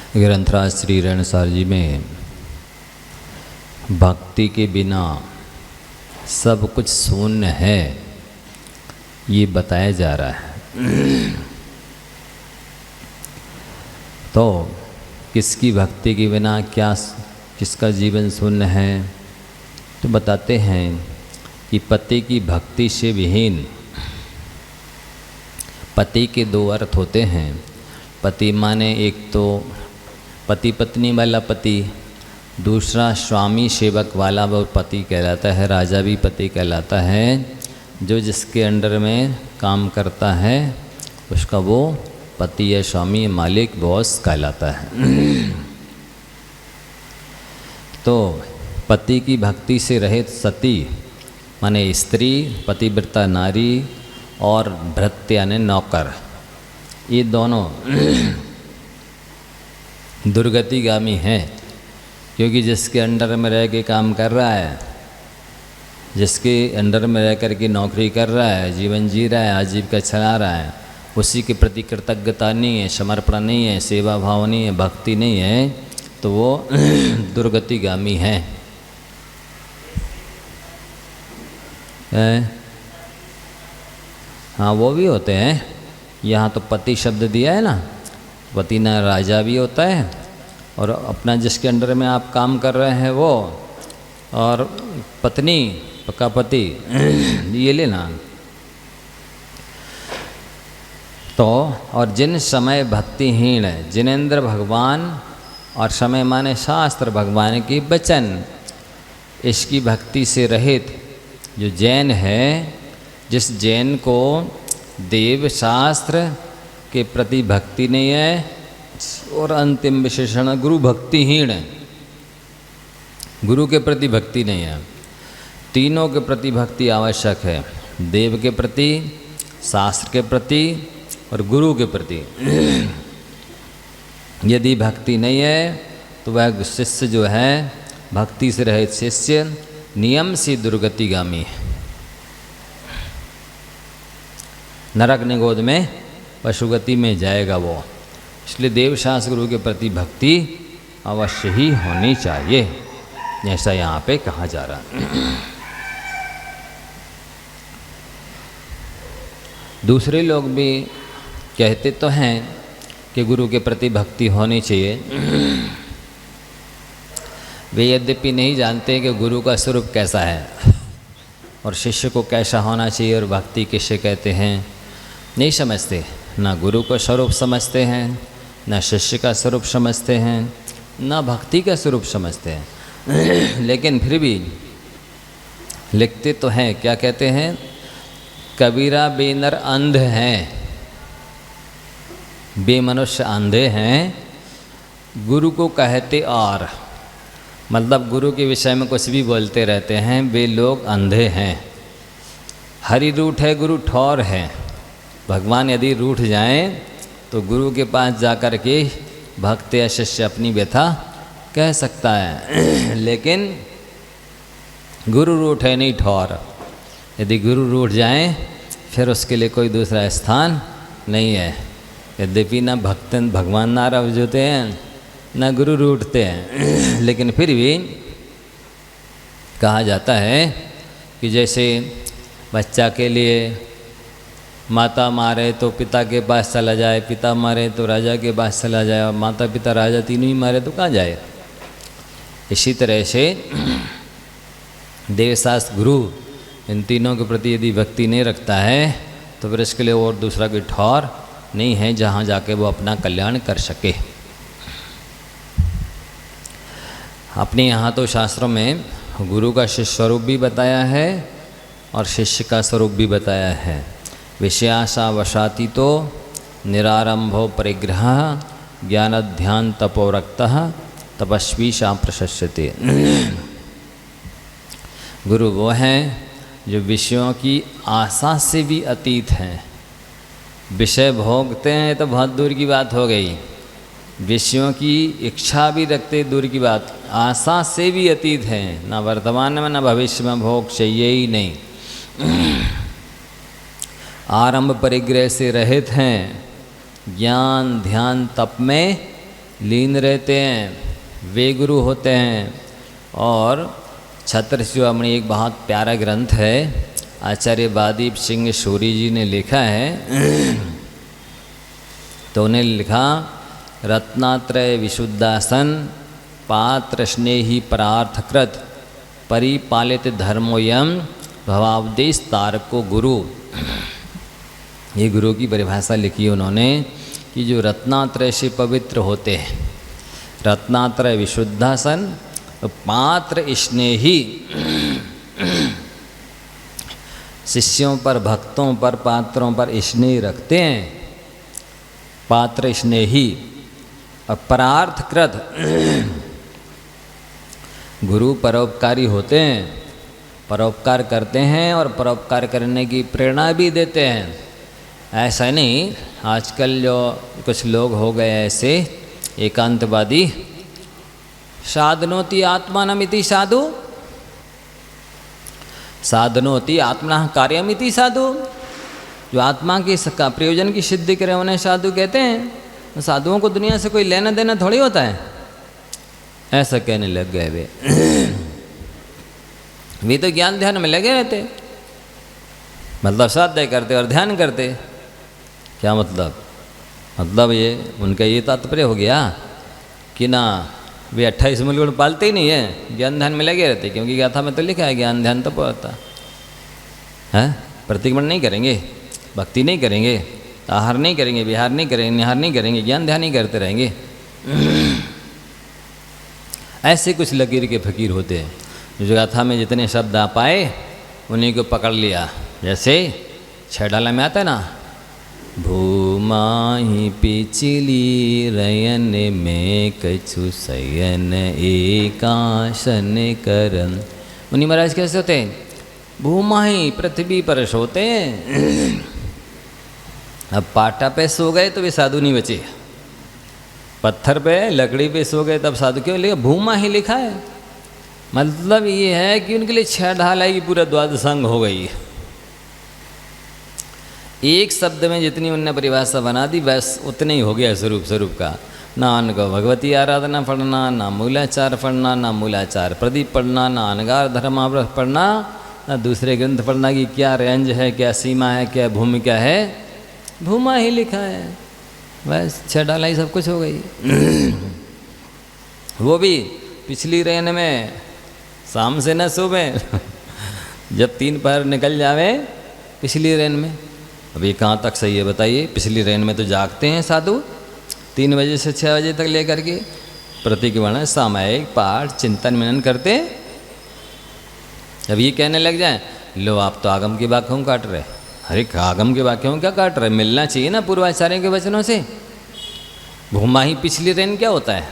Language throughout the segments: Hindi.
ग्रंथराज श्री रेणुसार जी में भक्ति के बिना सब कुछ शून्य है ये बताया जा रहा है। तो किसकी भक्ति के बिना क्या किसका जीवन शून्य है, तो बताते हैं कि पति की भक्ति से विहीन, पति के दो अर्थ होते हैं। पति माने एक तो पति पत्नी वाला पति, दूसरा स्वामी सेवक वाला वो पति कहलाता है। राजा भी पति कहलाता है। जो जिसके अंडर में काम करता है उसका वो पति या स्वामी मालिक बॉस कहलाता है। तो पति की भक्ति से रहित सती माने स्त्री, पतिव्रता नारी और भृत्य यानी नौकर, ये दोनों दुर्गतिगामी हैं। क्योंकि जिसके अंडर में रह के काम कर रहा है, जिसके अंडर में रह कर के नौकरी कर रहा है, जीवन जी रहा है, आजीविका चला रहा है, उसी के प्रति कृतज्ञता नहीं है, समर्पण नहीं है, सेवा भाव नहीं है, भक्ति नहीं है, तो वो दुर्गतिगामी है। हाँ, वो भी होते हैं। यहाँ तो पति शब्द दिया है ना, पति ना राजा भी होता है और अपना जिसके अंडर में आप काम कर रहे हैं वो, और पत्नी का पति, ये लेना। तो और जिन समय भक्तिहीन है, जिनेंद्र भगवान, और समय माने शास्त्र भगवान की वचन, इसकी भक्ति से रहित जो जैन है, जिस जैन को देव शास्त्र के प्रति भक्ति नहीं है, और अंतिम विशेषण गुरु भक्तिहीन है, गुरु के प्रति भक्ति नहीं है। तीनों के प्रति भक्ति आवश्यक है, देव के प्रति, शास्त्र के प्रति और गुरु के प्रति। यदि भक्ति नहीं है तो वह शिष्य जो है, भक्ति से रहित शिष्य नियम से दुर्गतिगामी है, नरक निगोद में पशुगति में जाएगा वो। इसलिए देवशास्त्र गुरु के प्रति भक्ति अवश्य ही होनी चाहिए, जैसा यहाँ पे कहा जा रहा है। दूसरे लोग भी कहते तो हैं कि गुरु के प्रति भक्ति होनी चाहिए। वे यद्यपि नहीं जानते कि गुरु का स्वरूप कैसा है और शिष्य को कैसा होना चाहिए और भक्ति किसे कहते हैं, नहीं समझते। ना गुरु का स्वरूप समझते हैं, ना शिष्य का स्वरूप समझते हैं, ना भक्ति का स्वरूप समझते हैं। लेकिन फिर भी लिखते तो हैं, क्या कहते हैं, कबीरा बेनर अंध हैं, बेमनुष्य अंधे हैं, गुरु को कहते और, मतलब गुरु के विषय में कुछ भी बोलते रहते हैं, वे लोग अंधे हैं। हरि रूठ है, गुरु ठौर है। भगवान यदि रूठ जाएं तो गुरु के पास जाकर के भक्त या शिष्य अपनी व्यथा कह सकता है। लेकिन गुरु रूठ है नहीं ठौर। यदि गुरु रूठ जाएं फिर उसके लिए कोई दूसरा स्थान नहीं है। यद्यपि ना भक्त भगवान नाराज होते हैं, ना गुरु रूठते हैं, लेकिन फिर भी कहा जाता है कि जैसे बच्चा के लिए माता मारे तो पिता के पास चला जाए, पिता मारे तो राजा के पास चला जाए, और माता पिता राजा तीनों ही मारे तो कहाँ जाए। इसी तरह से देवशास्त्र गुरु इन तीनों के प्रति यदि भक्ति नहीं रखता है तो फिर इसके लिए और दूसरा कोई ठौर नहीं है जहाँ जाके वो अपना कल्याण कर सके। अपने यहाँ तो शास्त्रों में गुरु का शिष्य स्वरूप भी बताया है और शिष्य का स्वरूप भी बताया है। विषयाशा वशाती तो निरारंभो परिग्रह ज्ञान ध्यान तपोरक्त तपस्वी सा प्रशस्यते। गुरु वो हैं जो विषयों की आशा से भी अतीत हैं। विषय भोगते हैं तो बहुत दूर की बात हो गई, विषयों की इच्छा भी रखते दूर की बात, आशा से भी अतीत हैं। ना वर्तमान में ना भविष्य में भोग चाहिए ही नहीं। आरंभ परिग्रह से रहित हैं, ज्ञान ध्यान तप में लीन रहते हैं वे गुरु होते हैं। और छत्र शिरोमणि एक बहुत प्यारा ग्रंथ है, आचार्य बादीप सिंह सूरी जी ने लिखा है। तो उन्हें लिखा, रत्नात्रय विशुद्धासन पात्र स्नेही परार्थकृत परिपालित धर्मोयम भवावदेश तारको गुरु। ये गुरु की परिभाषा लिखी उन्होंने कि जो रत्नात्रय से पवित्र होते हैं, रत्नात्रय विशुद्धासन पात्र स्नेही, शिष्यों पर भक्तों पर पात्रों पर स्नेह रखते हैं, पात्र स्नेही और परार्थकृत, गुरु परोपकारी होते हैं, परोपकार करते हैं और परोपकार करने की प्रेरणा भी देते हैं। ऐसा नहीं, आजकल जो कुछ लोग हो गए ऐसे एकांतवादी, साधनोति आत्मानमिति साधु, साधनोति आत्मना कार्यमिति साधु। जो आत्मा की प्रयोजन की सिद्धि करे उन्हें साधु कहते हैं। साधुओं को दुनिया से कोई लेना देना थोड़ी होता है, ऐसा कहने लग गए वे तो ज्ञान ध्यान में लगे रहते, मतलब स्वाध्याय करते और ध्यान करते। क्या मतलब ये उनका ये तात्पर्य हो गया कि ना वे 28 मूल पालते ही नहीं है, ज्ञान ध्यान में लगे रहते। क्योंकि गाथा में तो लिखा है ज्ञान ध्यान तो होता है, प्रतिक्रमण नहीं करेंगे, भक्ति नहीं करेंगे, आहार नहीं करेंगे, विहार नहीं करेंगे, निहार नहीं करेंगे, ज्ञान ध्यान ही करते रहेंगे। ऐसे कुछ लकीर के फकीर होते हैं जो गाथा में जितने शब्द आ पाए उन्हीं को पकड़ लिया। जैसे छेडाला में आता है ना, भूमाही पिछली रयन में कछु सयन एकाशन करन। मुनि महाराज कैसे होते हैं? भूमाही पृथ्वी पर सोते हैं। अब पाटा पे सो गए तो वे साधु नहीं बचे, पत्थर पे लकड़ी पे सो गए तब साधु। क्यों लिखा? भूमा ही लिखा है। मतलब ये है कि उनके लिए छह ढालाई की पूरा द्वादशांग हो गई। एक शब्द में जितनी उनने परिभाषा बना दी बस उतने ही हो गया स्वरूप का। ना उनको भगवती आराधना पढ़ना, ना मूलाचार पढ़ना, ना मूलाचार प्रदीप पढ़ना, ना अनगार धर्मावृत पढ़ना, ना दूसरे ग्रंथ पढ़ना कि क्या रेंज है, क्या सीमा है, क्या भूमिका है। भूमा ही लिखा है, बस छह ढालाई सब कुछ हो गई। वो भी पिछली रेन में शाम से न सुबह जब 3 पहर निकल जावे पिछली रेन में। अभी कहाँ तक सही है बताइए? पिछली रेन में तो जागते हैं साधु 3 बजे से 6 बजे तक लेकर के, प्रतिक्रमण सामायिक पाठ चिंतन मनन करते। अब ये कहने लग जाए लो आप तो आगम के वाक्यों काट रहे। अरे आगम के वाक्यों क्या काट रहे? मिलना चाहिए ना पूर्वाचार्य के वचनों से। भूमा ही पिछली रेन क्या होता है?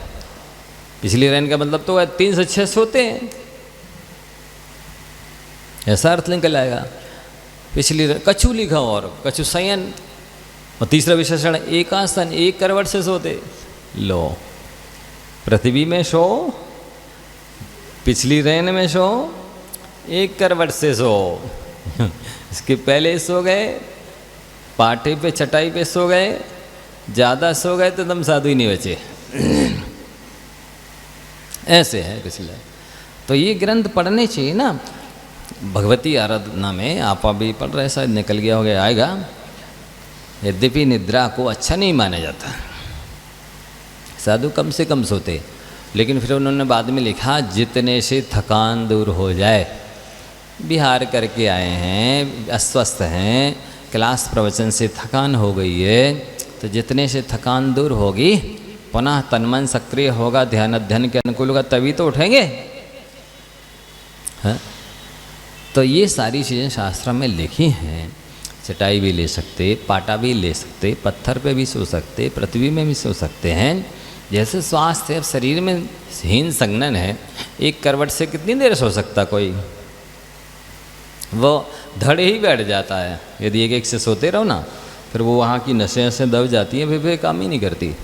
पिछली रेन का मतलब तो 3 से 6 सोते हैं, ऐसा अर्थ निकल आएगा। पिछली कछु लिखा और कछु शयन, और तीसरा विशेषण एकासन, एक करवट से सोते। लो पृथ्वी में सो, पिछली रेन में सो, एक करवट से सो। इसके पहले सो गए, पाटे पे चटाई पे सो गए, ज़्यादा सो गए तो तुम साधु ही नहीं बचे। ऐसे है पिछले। तो ये ग्रंथ पढ़ने चाहिए ना। भगवती आराधना में आप अभी पढ़ रहे, शायद निकल गया हो गया, आएगा। यद्यपि निद्रा को अच्छा नहीं माना जाता, साधु कम से कम सोते, लेकिन फिर उन्होंने बाद में लिखा जितने से थकान दूर हो जाए। बिहार करके आए हैं, अस्वस्थ हैं, क्लास प्रवचन से थकान हो गई है, तो जितने से थकान दूर होगी पुनः तनमन सक्रिय होगा, ध्यान अध्ययन के अनुकूल होगा, तभी तो उठेंगे। हाँ? तो ये सारी चीज़ें शास्त्र में लिखी हैं। चटाई भी ले सकते, पाटा भी ले सकते, पत्थर पे भी सो सकते, पृथ्वी में भी सो सकते हैं। जैसे स्वास्थ्य अब शरीर में हीन संगनन है, एक करवट से कितनी देर सो सकता कोई? वो धड़ ही बैठ जाता है। यदि एक एक से सोते रहो ना, फिर वो वहाँ की नसें दब जाती हैं, फिर काम ही नहीं करती।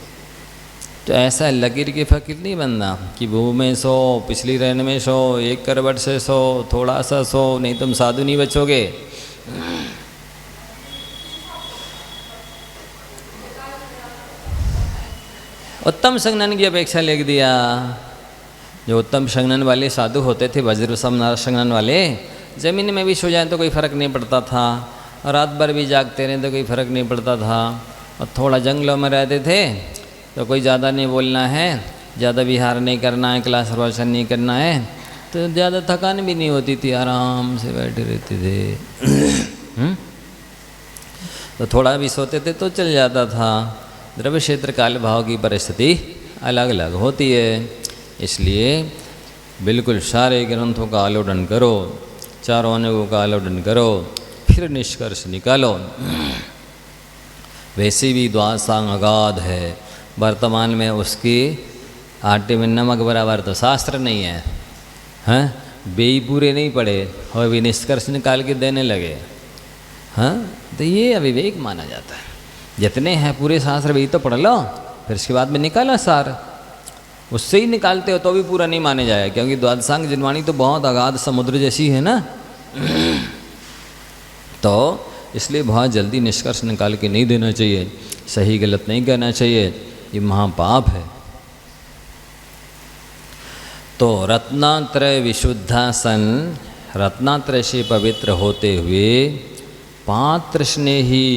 तो ऐसा लकीर के फकीर नहीं बनना कि वो में सो, पिछली रेन में सो, एक करवट से सो, थोड़ा सा सो, नहीं तुम साधु नहीं बचोगे। उत्तम संघनन की अपेक्षा लिख दिया। जो उत्तम संघनन वाले साधु होते थे, वज्र सम संघनन वाले, ज़मीन में भी सो जाए तो कोई फ़र्क नहीं पड़ता था, और रात भर भी जागते रहे तो कोई फ़र्क नहीं पड़ता था। और थोड़ा जंगलों में रहते थे तो कोई ज़्यादा नहीं बोलना है, ज़्यादा विहार नहीं करना है, क्लास प्रवचन नहीं करना है, तो ज़्यादा थकान भी नहीं होती थी, आराम से बैठे रहते थे। तो थोड़ा भी सोते थे तो चल जाता था। द्रव्य क्षेत्र काल भाव की परिस्थिति अलग अलग होती है, इसलिए बिल्कुल सारे ग्रंथों का आलोडन करो, चारों अनुभवों का आलोडन करो, फिर निष्कर्ष निकालो। वैसे भी द्वादशांग अगाध है, वर्तमान में उसकी आटे में नमक बराबर तो शास्त्र नहीं है, हैं? बेई पूरे नहीं पड़े और भी निष्कर्ष निकाल के देने लगे, हाँ? तो ये अविवेक माना जाता है। जितने हैं पूरे शास्त्र भी तो पढ़ लो, फिर इसके बाद में निकालो सार, उससे ही निकालते हो तो भी पूरा नहीं माने जाएगा, क्योंकि द्वादशांग जिनवाणी तो बहुत अगाध समुद्र जैसी है ना। तो इसलिए बहुत जल्दी निष्कर्ष निकाल के नहीं देना चाहिए, सही गलत नहीं कहना चाहिए, ये महापाप है। तो रत्नात्रय विशुद्धासन, रत्नात्रय से पवित्र होते हुए पात्र स्नेही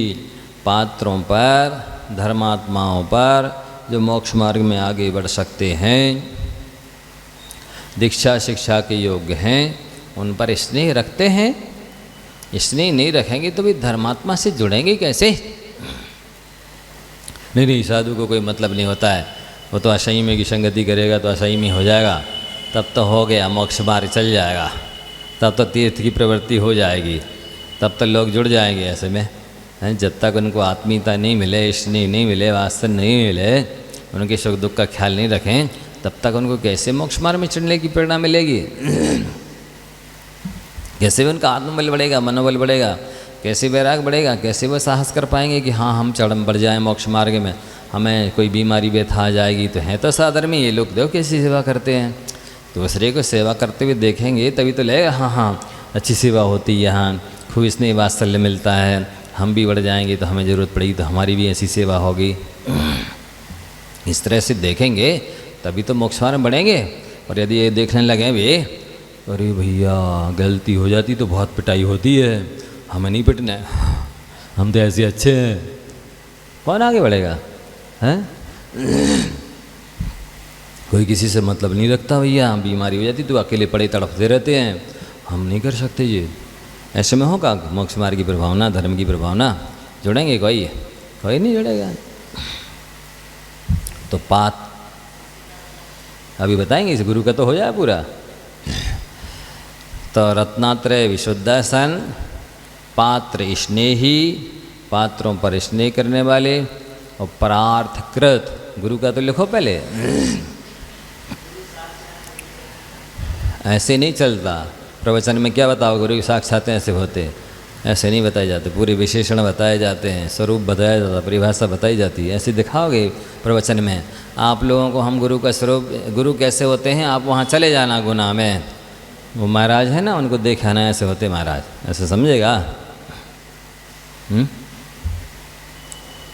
पात्रों पर, धर्मात्माओं पर जो मोक्ष मार्ग में आगे बढ़ सकते हैं, दीक्षा शिक्षा के योग्य हैं, उन पर स्नेह रखते हैं। स्नेह नहीं रखेंगे तो भी धर्मात्मा से जुड़ेंगे कैसे? नहीं, साधु को कोई मतलब नहीं होता है, वो तो असंयमी की संगति करेगा तो असंयमी हो जाएगा, तब तो हो गया, मोक्ष मार्ग चल जाएगा, तब तो तीर्थ की प्रवृत्ति हो जाएगी, तब तो लोग जुड़ जाएंगे ऐसे में। जब तक उनको आत्मीयता नहीं मिले, स्नेह नहीं मिले, वास्तव नहीं मिले, उनके सुख दुख का ख्याल नहीं रखें, तब तक उनको कैसे मोक्ष मार्ग में चढ़ने की प्रेरणा मिलेगी? कैसे भी उनका आत्मबल बढ़ेगा, मनोबल बढ़ेगा, कैसे वैराग बढ़ेगा, कैसे वो साहस कर पाएंगे कि हाँ हम बढ़ जाएं मोक्ष मार्ग में, हमें कोई बीमारी व्यथा आ जाएगी तो हैं तो साधर्मी ये लोग, देखो कैसी सेवा करते हैं। तो दूसरे को सेवा करते हुए देखेंगे तभी तो लगेगा हाँ हाँ अच्छी सेवा होती है, यहाँ खूब स्नेह वात्सल्य मिलता है, हम भी बढ़ जाएंगे तो हमें ज़रूरत पड़ेगी तो हमारी भी ऐसी सेवा होगी। इस तरह से देखेंगे तभी तो मोक्ष मार्ग में बढ़ेंगे। और यदि ये देखने लगे वे, अरे भैया गलती हो जाती तो बहुत पिटाई होती है, हमें नहीं पिटना है, हम तो ऐसे अच्छे हैं, कौन आगे बढ़ेगा? हैं? कोई किसी से मतलब नहीं रखता भैया, बीमारी हो जाती तो अकेले पड़े तड़पते रहते हैं, हम नहीं कर सकते ये। ऐसे में होगा मोक्ष मार्ग की प्रभावना, धर्म की प्रभावना, जुड़ेंगे कोई नहीं जुड़ेगा। तो पात अभी बताएंगे, इस गुरु का तो हो जाए पूरा। तो रत्नात्रय विशुद्धासन, पात्र स्नेही, पात्रों पर स्नेह करने वाले, और परार्थकृत, गुरु का तो लिखो पहले। ऐसे नहीं चलता, प्रवचन में क्या बताओ, गुरु के साक्षात ऐसे होते, ऐसे नहीं बताए जाते, पूरे विशेषण बताए जाते हैं, स्वरूप बताया जाता, परिभाषा बताई जाती है, ऐसे दिखाओगे प्रवचन में। आप लोगों को हम गुरु का स्वरूप, गुरु कैसे होते हैं, आप वहाँ चले जाना गुना में, वो महाराज है ना, उनको देखाना ऐसे होते महाराज, ऐसे समझेगा?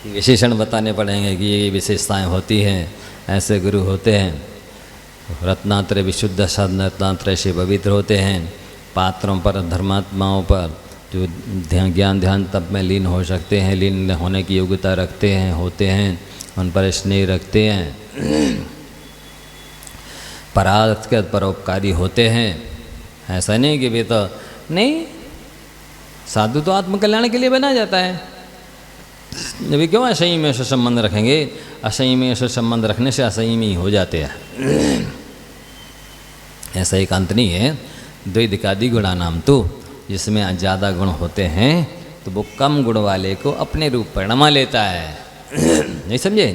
विशेषण बताने पड़ेंगे कि ये विशेषताएं होती हैं, ऐसे गुरु होते हैं। रत्नात्रय विशुद्ध साधन, रत्नात्रय से पवित्र होते हैं, पात्रों पर, धर्मात्माओं पर जो ज्ञान ध्यान तप में लीन हो सकते हैं, लीन होने की योग्यता रखते हैं, होते हैं, उन पर स्नेह रखते हैं, परार्थ के परोपकारी होते हैं। ऐसा नहीं कि वे तो नहीं, साधु तो आत्मकल्याण के लिए बना जाता है, वे क्यों असंयमी से संबंध रखेंगे? असंयमी से संबंध रखने से असंयमी हो जाते हैं। ऐसा एक अंत नहीं है। द्वैधिकादि गुणा नाम तो, जिसमें ज़्यादा गुण होते हैं तो वो कम गुण वाले को अपने रूप परिणमा लेता है। नहीं समझे?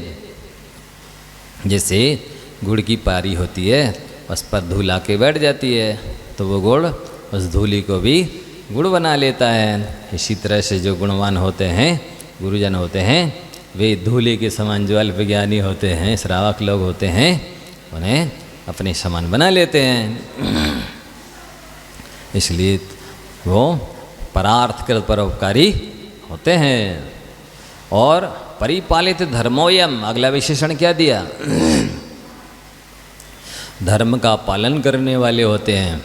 जैसे गुड़ की पारी होती है, उस पर धूल आके बैठ जाती है तो वो गुड़ उस धूली को भी गुड़ बना लेता है। इसी तरह से जो गुणवान होते हैं, गुरुजन होते हैं, वे धूली के समान जो अल्प ज्ञानी होते हैं, श्रावक लोग होते हैं, उन्हें अपने समान बना लेते हैं। इसलिए वो परार्थकृत परोपकारी होते हैं। और परिपालित धर्मोयम, अगला विशेषण क्या दिया? धर्म का पालन करने वाले होते हैं।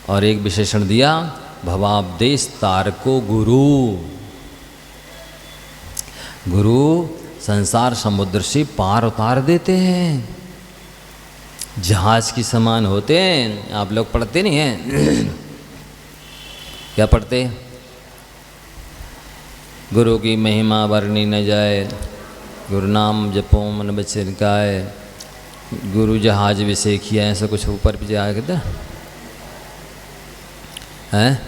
और एक विशेषण दिया भवाब्देश तारको गुरु। गुरु संसार समुद्र से पार उतार देते हैं, जहाज की समान होते हैं। आप लोग पढ़ते नहीं हैं? क्या पढ़ते? गुरु की महिमा वर्णी न जाए, गुरु नाम जपो मन बचिरकाए, गुरु जहाज विषय किया, ऐसा कुछ ऊपर पीछे आया किधर है?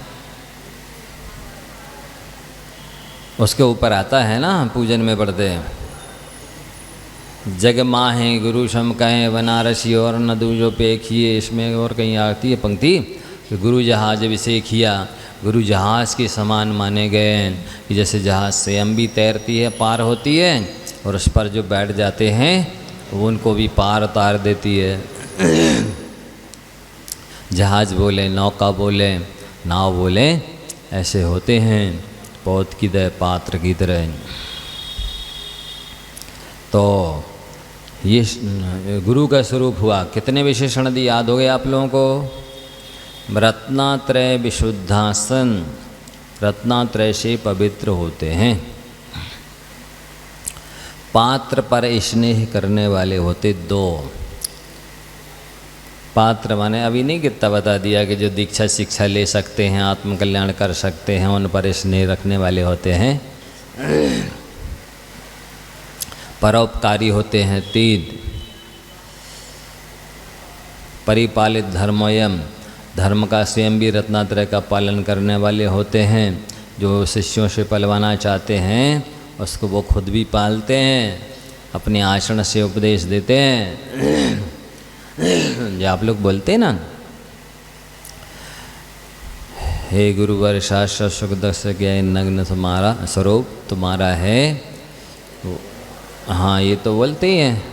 उसके ऊपर आता है ना, पूजन में पढ़ते हैं, जग माहे गुरु शम कहें बनारसी और न दूजो पे खिए। इसमें और कहीं आती है पंक्ति कि गुरु जहाज विषय किया, गुरु जहाज के समान माने गए हैं कि जैसे जहाज स्वयं भी तैरती है, पार होती है, और उस पर जो बैठ जाते हैं वो उनको भी पार उतार देती है। जहाज बोले, नौका बोले, नाव बोले, ऐसे होते हैं पौध की दय पात्र की तरह। तो ये गुरु का स्वरूप हुआ। कितने विशेषण दिए याद हो गए आप लोगों को? रत्नात्रय विशुद्धासन, रत्नात्रय से पवित्र होते हैं। पात्र पर स्नेह करने वाले होते दो। पात्र माने अभी नहीं कितना बता दिया कि जो दीक्षा शिक्षा ले सकते हैं, आत्मकल्याण कर सकते हैं, उन पर स्नेह रखने वाले होते हैं। परोपकारी होते हैं तीन। परिपालित धर्मोयम, धर्म का स्वयं भी रत्नात्रय का पालन करने वाले होते हैं। जो शिष्यों से पलवाना चाहते हैं उसको वो खुद भी पालते हैं, अपने आचरण से उपदेश देते हैं। जो आप लोग बोलते हैं ना, हे गुरुवर शास्त्र सुख दस ज्ञान नग्न तुम्हारा स्वरूप तुम्हारा है। हाँ, ये तो बोलते ही हैं,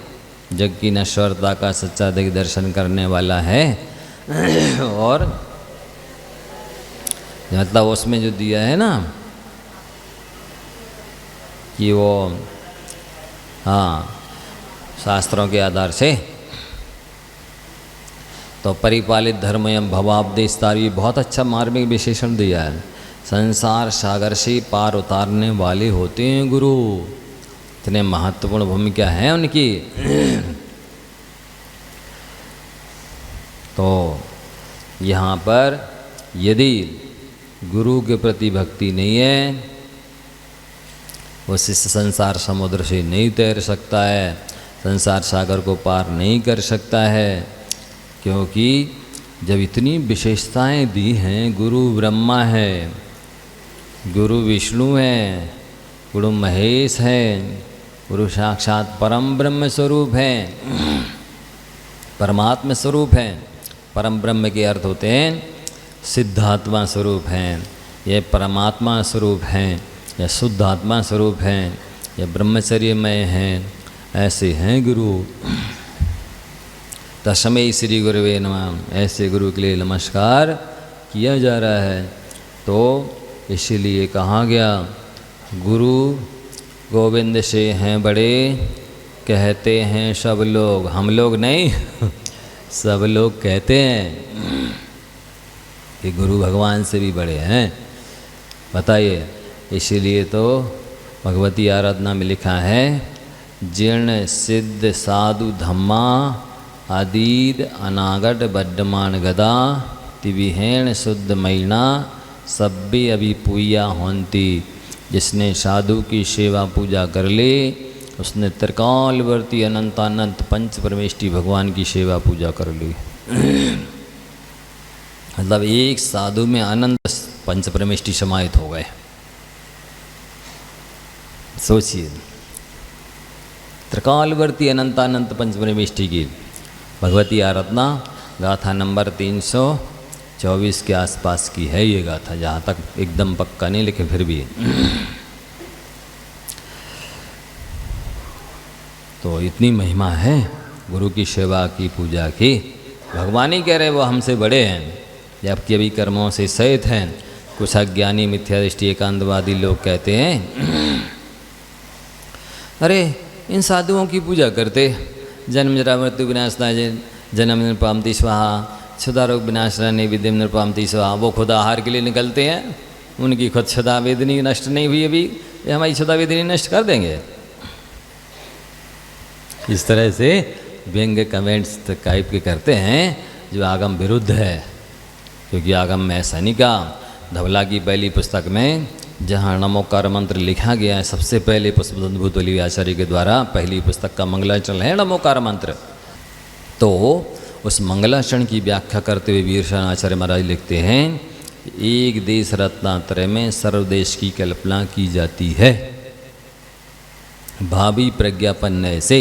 जग की नश्वरता का सच्चा दिग्दर्शन करने वाला है। और मतलब उसमें जो दिया है ना कि वो, हाँ, शास्त्रों के आधार से, तो परिपालित धर्मयम भवाब्देस्तार, ये बहुत अच्छा मार्मिक विशेषण दिया है। संसार सागर से पार उतारने वाले होते हैं गुरु। इतने महत्वपूर्ण भूमिका है उनकी। तो यहाँ पर यदि गुरु के प्रति भक्ति नहीं है, वो शिष्य संसार समुद्र से नहीं तैर सकता है, संसार सागर को पार नहीं कर सकता है। क्योंकि जब इतनी विशेषताएं दी हैं, गुरु ब्रह्मा है, गुरु विष्णु है, गुरु महेश है, गुरु साक्षात परम ब्रह्म स्वरूप है, परमात्मा स्वरूप है। परम ब्रह्म के अर्थ होते हैं सिद्धात्मा स्वरूप हैं, ये परमात्मा स्वरूप हैं, या शुद्ध आत्मा स्वरूप हैं, या ब्रह्मचर्यमय हैं, ऐसे हैं गुरु। तस्मै श्री गुरुवे नमः, ऐसे गुरु के लिए नमस्कार किया जा रहा है। तो इसीलिए कहा गया, गुरु गोविंद से हैं बड़े, कहते हैं सब लोग, हम लोग नहीं सब लोग कहते हैं कि गुरु भगवान से भी बड़े हैं। बताइए, इसीलिए तो भगवती आराधना में लिखा है, जीर्ण सिद्ध साधु धम्मा आदीद अनागट बड्डमान गदा तिविहेण शुद्ध महीना सब्बे अभी पूया होंती। जिसने साधु की सेवा पूजा कर ले, उसने त्रिकालवर्ती अनंतानंत पंच परमेष्टि भगवान की सेवा पूजा कर ली। मतलब एक साधु में अनंत पंच परमेष्टि समाहित हो गए। सोचिए, त्रिकालवर्ती अनंतानंत पंच परमेष्टि की भगवती आराधना गाथा नंबर 324 के आसपास की है ये गाथा, जहाँ तक एकदम पक्का नहीं, लेकिन फिर भी। तो इतनी महिमा है गुरु की सेवा की, पूजा की। भगवान ही कह रहे वो हमसे बड़े हैं, जबकि अभी कर्मों से सहित हैं। कुछ अज्ञानी मिथ्या दृष्टि एकांतवादी लोग कहते हैं अरे इन साधुओं की पूजा करते, जन्म जरा मृत्यु विनाशनाय जन्म निरपामति स्वाहा, क्षुधा रोग विनाशनाय विद्यम निरपामति स्वाहा। वो खुद आहार के लिए निकलते हैं, उनकी खुद क्षुधा वेदनी नष्ट नहीं हुई अभी, ये हमारी क्षुधा वेदनी नष्ट कर देंगे। इस तरह से व्यंग्य कमेंट्स टाइप के करते हैं जो आगम विरुद्ध है, क्योंकि आगम में ऐसा नहीं कहा। धवला की पहली पुस्तक में जहाँ नमोकार मंत्र लिखा गया है, सबसे पहले पुष्पभूत वल्ली आचार्य के द्वारा पहली पुस्तक का मंगलाचरण है नमोकार मंत्र। तो उस मंगलाचरण की व्याख्या करते हुए वीरसेन आचार्य महाराज लिखते हैं, एक देश रत्नात्रय में सर्वदेश की कल्पना की जाती है। भावी प्रज्ञापन से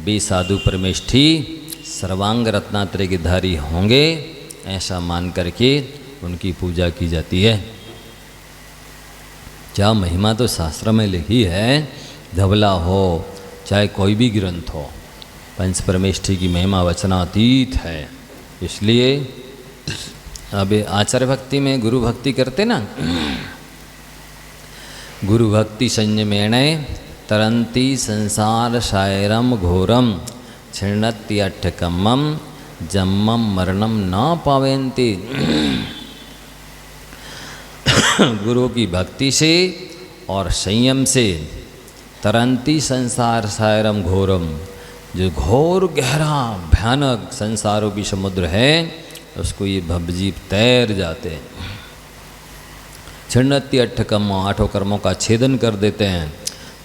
वे साधु परमेष्ठी सर्वांग रत्नात्रय के धारी होंगे, ऐसा मान करके उनकी पूजा की जाती है। क्या महिमा तो शास्त्र में लिखी है, धवला हो चाहे कोई भी ग्रंथ हो, पंच परमेष्ठी की महिमा वचनातीत है। इसलिए अब आचार्य भक्ति में गुरु भक्ति करते ना, गुरु भक्ति संयमेण तरंती संसार शायरम घोरम छिन्नत्यठकम्मम जम्मम मरणम न पावेंति। गुरु की भक्ति से और संयम से तरंती संसार शायरम घोरम, जो घोर गहरा भयानक संसारों की समुद्र है उसको ये भवजीव तैर जाते हैं। छिन्नति अट्ठकम, आठों कर्मों का छेदन कर देते हैं।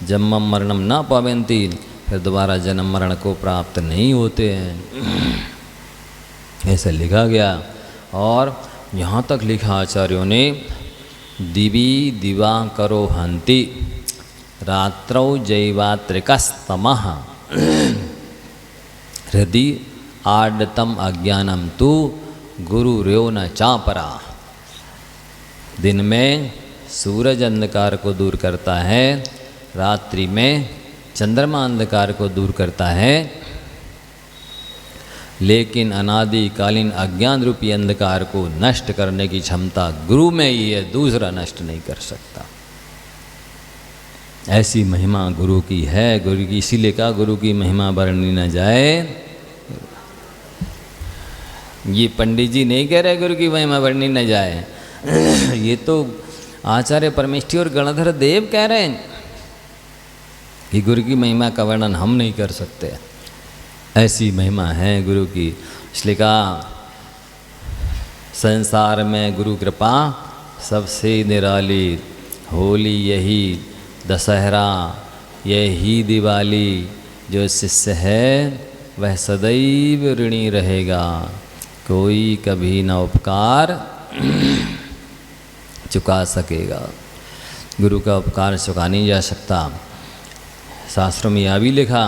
जन्मम मरणम ना पावेंति, फिर दोबारा जन्म मरण को प्राप्त नहीं होते हैं, ऐसा लिखा गया। और यहाँ तक लिखा आचार्यों ने, दिवी दिवा करो हंति रात्रौ जैवात्रिकस्तमः हृदि आडतम अज्ञानम तु गुरु रेव न चापरा। दिन में सूरज अंधकार को दूर करता है, रात्रि में चंद्रमा अंधकार को दूर करता है, लेकिन अनादिकालीन अज्ञान रूपी अंधकार को नष्ट करने की क्षमता गुरु में ही है, दूसरा नष्ट नहीं कर सकता। ऐसी महिमा गुरु की है। गुरु की इसीलिए कहा गुरु की महिमा वर्णनी न जाए। ये पंडित जी नहीं कह रहे गुरु की महिमा वर्णनी न जाए, ये तो आचार्य परमेष्ठी और गणधर देव कह रहे हैं कि गुरु की महिमा का वर्णन हम नहीं कर सकते। ऐसी महिमा है गुरु की। इसलिए कहा संसार में गुरु कृपा सबसे निराली, होली यही दशहरा यही दिवाली, जो शिष्य है वह सदैव ऋणी रहेगा, कोई कभी न उपकार चुका सकेगा। गुरु का उपकार चुका नहीं जा सकता। शास्त्र में यह भी लिखा,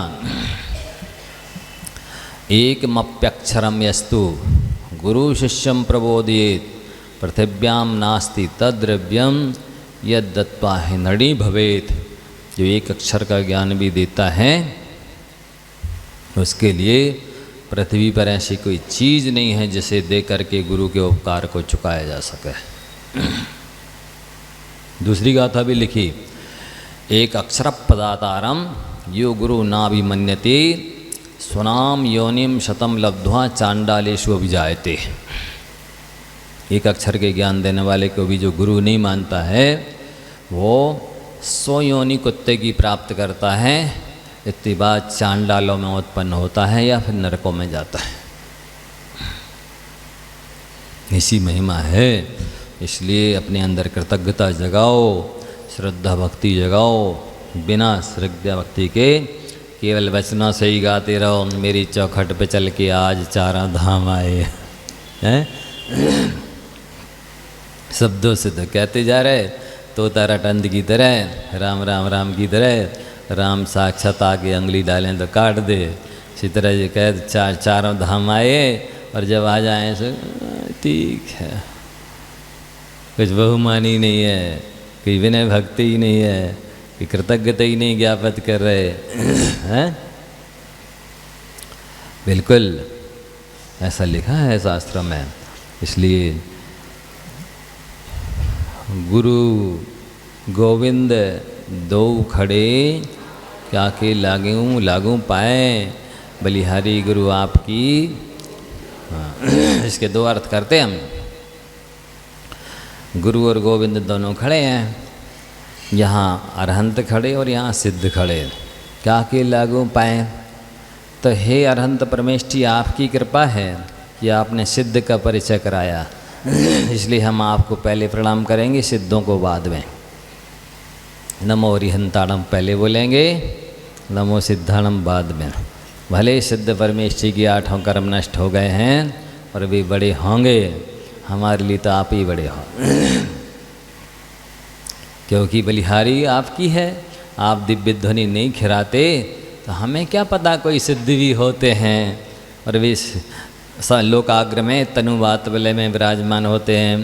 एकमप्यक्षरम यस्तु गुरु शिष्यम प्रबोधयेत् पृथिव्याम नास्ति तद्द्रव्यम यद्दत्त्वा हिनड़ी भवेत्। जो एक अक्षर का ज्ञान भी देता है उसके लिए पृथ्वी पर ऐसी कोई चीज़ नहीं है जिसे दे करके गुरु के उपकार को चुकाया जा सके। दूसरी गाथा भी लिखी, एक अक्षर पदातारम यो गुरु नाभिमन्यते स्वनाम योनिम शतम लब्ध्वा चांडालेषु अभिजायते। एक अक्षर के ज्ञान देने वाले को भी जो गुरु नहीं मानता है वो 100 योनि कुत्ते की प्राप्त करता है, इतनी बात चांडालों में उत्पन्न होता है या फिर नरकों में जाता है। ऐसी महिमा है। इसलिए अपने अंदर कृतज्ञता जगाओ, श्रद्धा भक्ति जगाओ। बिना श्रद्धा भक्ति के केवल वचनों से ही गाते रहो, मेरी चौखट पे चल के आज 4 धाम आए हैं। शब्दों से तो कहते जा रहे, तोता रटंत की तरह, राम राम राम की तरह। राम साक्षात आके अंगली डालें तो काट दे। इसी तरह ये कह 4 धाम आए और जब आ जाए तो ठीक है, कुछ बहुमानी नहीं है, कोई विनय भक्ति ही नहीं है, कि कृतज्ञता ही नहीं ज्ञापित कर रहे हैं। बिल्कुल ऐसा लिखा है शास्त्र में। इसलिए गुरु गोविंद दो खड़े क्या के लागू पाए बलिहारी गुरु आपकी। इसके दो अर्थ करते हम। गुरु और गोविंद दोनों खड़े हैं, यहाँ अरहंत खड़े और यहाँ सिद्ध खड़े। क्या के लागू पाए, तो हे अरहंत परमेष्ठी आपकी कृपा है कि आपने सिद्ध का परिचय कराया, इसलिए हम आपको पहले प्रणाम करेंगे, सिद्धों को बाद में। नमो अरिहंताणम पहले बोलेंगे, नमो सिद्धाणम बाद में। भले सिद्ध परमेष्ठी की 8 कर्म नष्ट हो गए हैं और वे बड़े होंगे, हमारे लिए तो आप ही बड़े हो, क्योंकि बलिहारी आपकी है। आप दिव्य ध्वनि नहीं खिराते तो हमें क्या पता कोई सिद्ध भी होते हैं। और वे लोकाग्र में तनुवात वलय में विराजमान होते हैं,